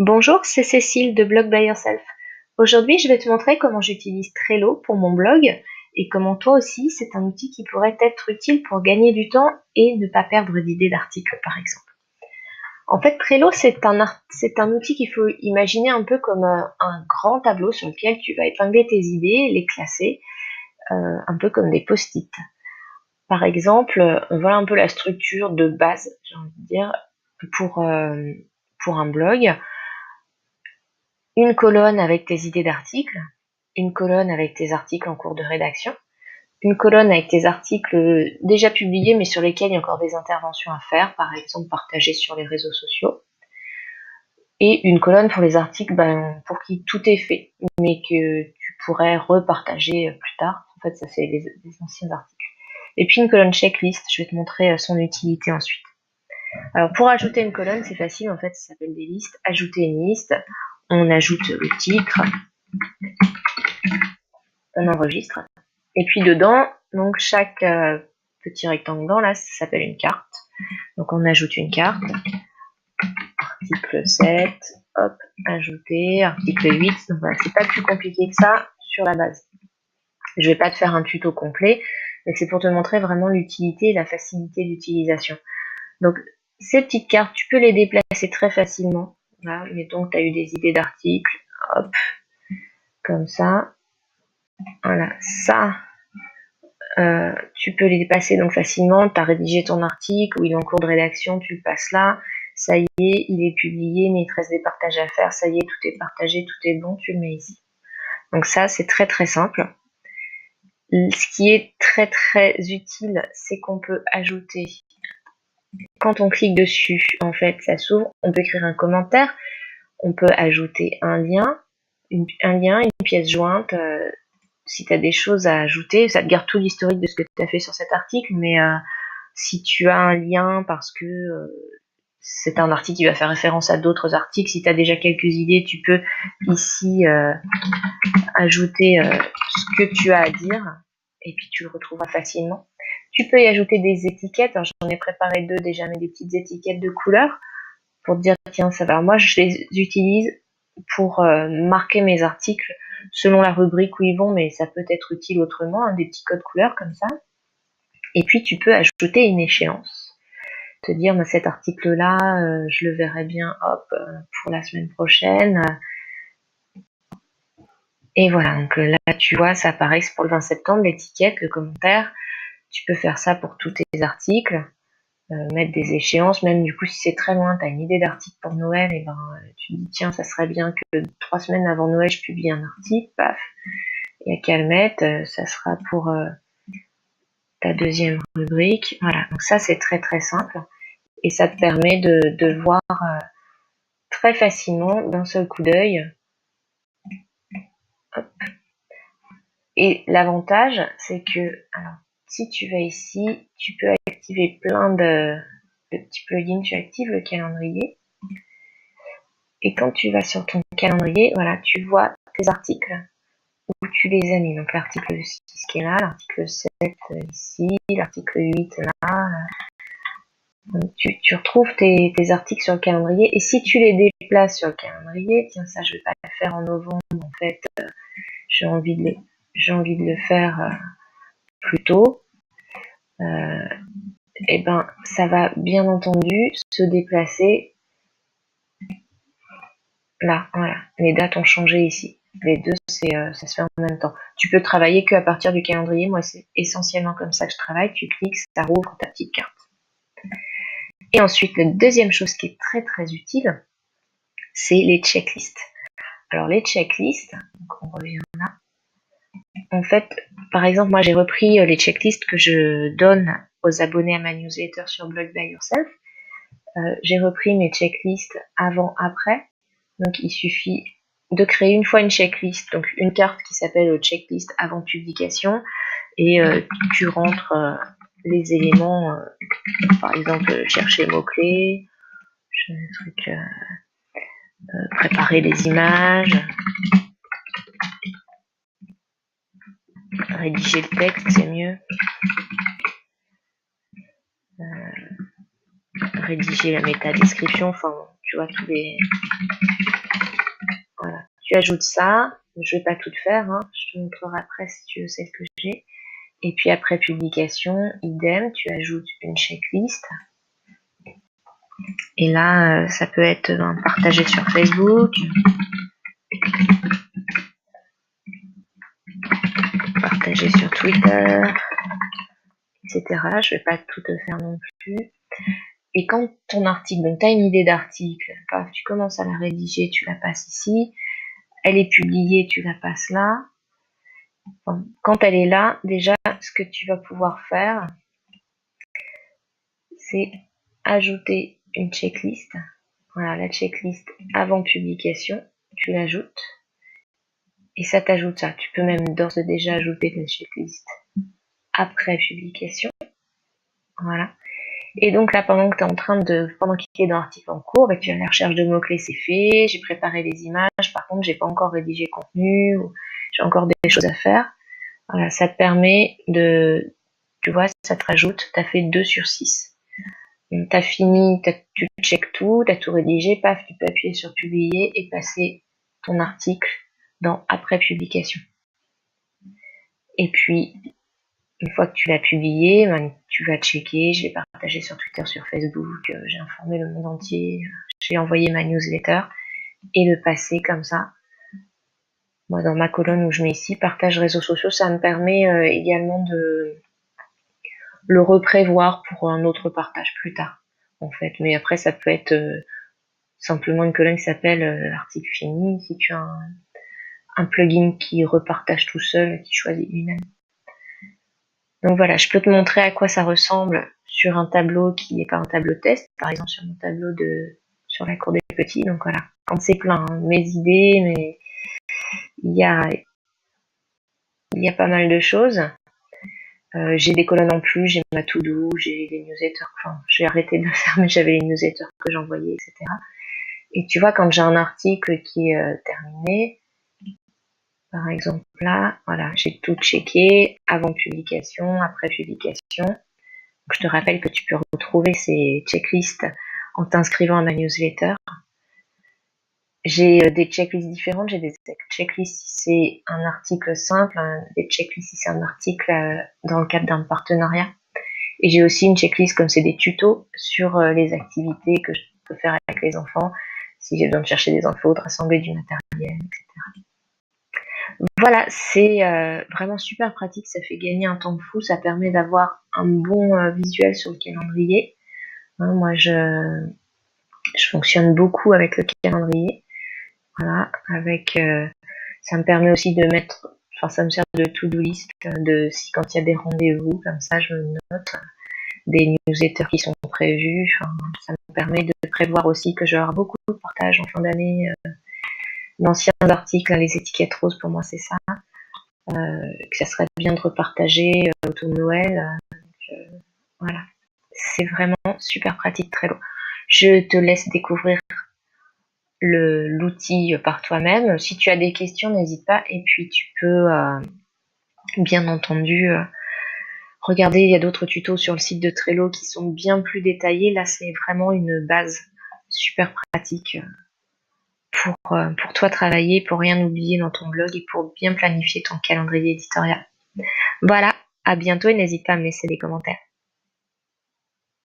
Bonjour, c'est Cécile de Blog by Yourself. Aujourd'hui, je vais te montrer comment j'utilise Trello pour mon blog et comment toi aussi, c'est un outil qui pourrait être utile pour gagner du temps et ne pas perdre d'idées d'articles, par exemple. En fait, Trello, c'est un outil qu'il faut imaginer un peu comme un grand tableau sur lequel tu vas épingler tes idées, les classer, un peu comme des post-it. Par exemple, voilà un peu la structure de base, j'ai envie de dire, pour un blog. Une colonne avec tes idées d'articles, une colonne avec tes articles en cours de rédaction, une colonne avec tes articles déjà publiés mais sur lesquels il y a encore des interventions à faire, par exemple partagés sur les réseaux sociaux, et une colonne pour les articles pour qui tout est fait, mais que tu pourrais repartager plus tard. En fait, ça c'est les anciens articles. Et puis une colonne checklist, je vais te montrer son utilité ensuite. Alors pour ajouter une colonne, c'est facile, en fait, ça s'appelle des listes. Ajouter une liste, on ajoute le titre, on enregistre, et puis dedans, donc chaque petit rectangle blanc là, ça s'appelle une carte. Donc on ajoute une carte, article 7, hop, ajouter, article 8, donc voilà, c'est pas plus compliqué que ça sur la base. Je vais pas te faire un tuto complet, mais c'est pour te montrer vraiment l'utilité et la facilité d'utilisation. Donc ces petites cartes, tu peux les déplacer très facilement. Voilà, mettons que tu as eu des idées d'articles, hop, comme ça. Voilà, ça, tu peux les dépasser donc facilement. Tu as rédigé ton article ou il est en cours de rédaction, tu le passes là. Ça y est, il est publié, mais il te reste des partages à faire. Ça y est, tout est partagé, tout est bon, tu le mets ici. Donc ça, c'est très très simple. Ce qui est très très utile, c'est qu'on peut ajouter, quand on clique dessus, en fait, ça s'ouvre. On peut écrire un commentaire, on peut ajouter un lien, une pièce jointe. Si tu as des choses à ajouter, ça te garde tout l'historique de ce que tu as fait sur cet article, mais si tu as un lien parce que c'est un article qui va faire référence à d'autres articles, si tu as déjà quelques idées, tu peux ici ajouter ce que tu as à dire et puis tu le retrouveras facilement. Tu peux y ajouter des étiquettes. Alors, j'en ai préparé deux déjà, mais des petites étiquettes de couleurs pour te dire tiens, ça va. Moi, je les utilise pour marquer mes articles selon la rubrique où ils vont, mais ça peut être utile autrement, des petits codes couleurs comme ça. Et puis tu peux ajouter une échéance, te dire cet article-là, je le verrai bien, hop, pour la semaine prochaine. Et voilà, donc là tu vois, ça apparaît pour le 20 septembre, l'étiquette, le commentaire. Tu peux faire ça pour tous tes articles. Mettre des échéances, même du coup si c'est très loin, tu as une idée d'article pour Noël, et tu te dis tiens, ça serait bien que 3 semaines avant Noël je publie un article, paf, il n'y a qu'à le mettre, ça sera pour ta deuxième rubrique. Voilà, donc ça c'est très très simple et ça te permet de voir très facilement d'un seul coup d'œil. Et l'avantage c'est que, alors si tu vas ici, tu peux activer plein de petits plugins, tu actives le calendrier. Et quand tu vas sur ton calendrier, voilà, tu vois tes articles où tu les as mis. Donc l'article 6 qui est là, l'article 7 ici, l'article 8 là. Donc, tu retrouves tes articles sur le calendrier. Et si tu les déplaces sur le calendrier, tiens, ça je vais pas le faire en novembre, en fait, j'ai envie de le faire plus tôt. Et ça va bien entendu se déplacer là, voilà. Les dates ont changé ici. Les deux, ça se fait en même temps. Tu peux travailler qu'à partir du calendrier. Moi, c'est essentiellement comme ça que je travaille. Tu cliques, ça rouvre ta petite carte. Et ensuite, la deuxième chose qui est très très utile, c'est les checklists. Alors les checklists, donc on revient là. En fait, par exemple, moi j'ai repris les checklists que je donne aux abonnés à ma newsletter sur Blog by Yourself. J'ai repris mes checklists avant-après. Donc il suffit de créer une fois une checklist, donc une carte qui s'appelle checklist avant publication, et tu rentres les éléments, par exemple chercher mots-clés, préparer les images, rédiger le texte, c'est mieux, rédiger la métadescription, enfin tu vois tous les Tu ajoutes ça, je vais pas tout faire, hein. Je te montrerai après si tu veux celle que j'ai. Et puis après publication, idem, tu ajoutes une checklist. Et là, ça peut être partagé sur Facebook, partagé sur Twitter, etc. Je vais pas tout te faire non plus. Et quand ton article, donc tu as une idée d'article, tu commences à la rédiger, tu la passes ici. Elle est publiée, tu la passes là. Bon, quand elle est là, déjà, ce que tu vas pouvoir faire, c'est ajouter une checklist. Voilà, la checklist avant publication, tu l'ajoutes. Et ça t'ajoute ça. Tu peux même d'ores et déjà ajouter la checklist après publication. Voilà. Et donc là, pendant qu'il est dans l'article en cours, tu as la recherche de mots-clés, c'est fait, j'ai préparé les images, par contre, j'ai pas encore rédigé le contenu, ou j'ai encore des choses à faire. Voilà, ça te permet tu vois, ça te rajoute, t'as fait 2 sur 6. T'as fini, tu checkes tout, t'as tout rédigé, paf, tu peux appuyer sur publier et passer ton article dans après publication. Et puis, une fois que tu l'as publié, tu vas checker, je l'ai partagé sur Twitter, sur Facebook, j'ai informé le monde entier, j'ai envoyé ma newsletter et le passer comme ça. Moi, dans ma colonne où je mets ici, partage réseaux sociaux, ça me permet également de le reprévoir pour un autre partage plus tard, en fait. Mais après, ça peut être simplement une colonne qui s'appelle l'article fini, si tu as un plugin qui repartage tout seul, qui choisit lui-même. Donc voilà, je peux te montrer à quoi ça ressemble sur un tableau qui n'est pas un tableau test, par exemple sur mon tableau sur la cour des petits. Donc voilà, quand c'est plein, hein, mes idées, mais il y a pas mal de choses. J'ai des colonnes en plus, j'ai ma to-do, j'ai les newsletters, enfin j'ai arrêté de le faire, mais j'avais les newsletters que j'envoyais, etc. Et tu vois, quand j'ai un article qui est terminé, par exemple là, voilà, j'ai tout checké avant publication, après publication. Donc, je te rappelle que tu peux retrouver ces checklists en t'inscrivant à ma newsletter. J'ai des checklists différentes, j'ai des checklists si c'est un article simple, des checklists si c'est un article dans le cadre d'un partenariat. Et j'ai aussi une checklist comme c'est des tutos sur les activités que je peux faire avec les enfants, si j'ai besoin de chercher des infos, de rassembler du matériel, etc. Voilà, c'est vraiment super pratique, ça fait gagner un temps fou, ça permet d'avoir un bon visuel sur le calendrier. Hein, moi, je fonctionne beaucoup avec le calendrier. Voilà, ça me permet aussi de mettre, ça me sert de to-do list, quand il y a des rendez-vous, comme ça, je me note des newsletters qui sont prévus. Ça me permet de prévoir aussi que je vais avoir beaucoup de partages en fin d'année d'anciens articles, les étiquettes roses, pour moi c'est ça, que ça serait bien de repartager autour de Noël. Voilà, c'est vraiment super pratique, très long. Je te laisse découvrir l'outil par toi-même. Si tu as des questions, n'hésite pas, et puis tu peux bien entendu regarder, il y a d'autres tutos sur le site de Trello qui sont bien plus détaillés. Là, c'est vraiment une base super pratique pour toi travailler, pour rien oublier dans ton blog et pour bien planifier ton calendrier éditorial. Voilà, à bientôt et n'hésite pas à me laisser des commentaires.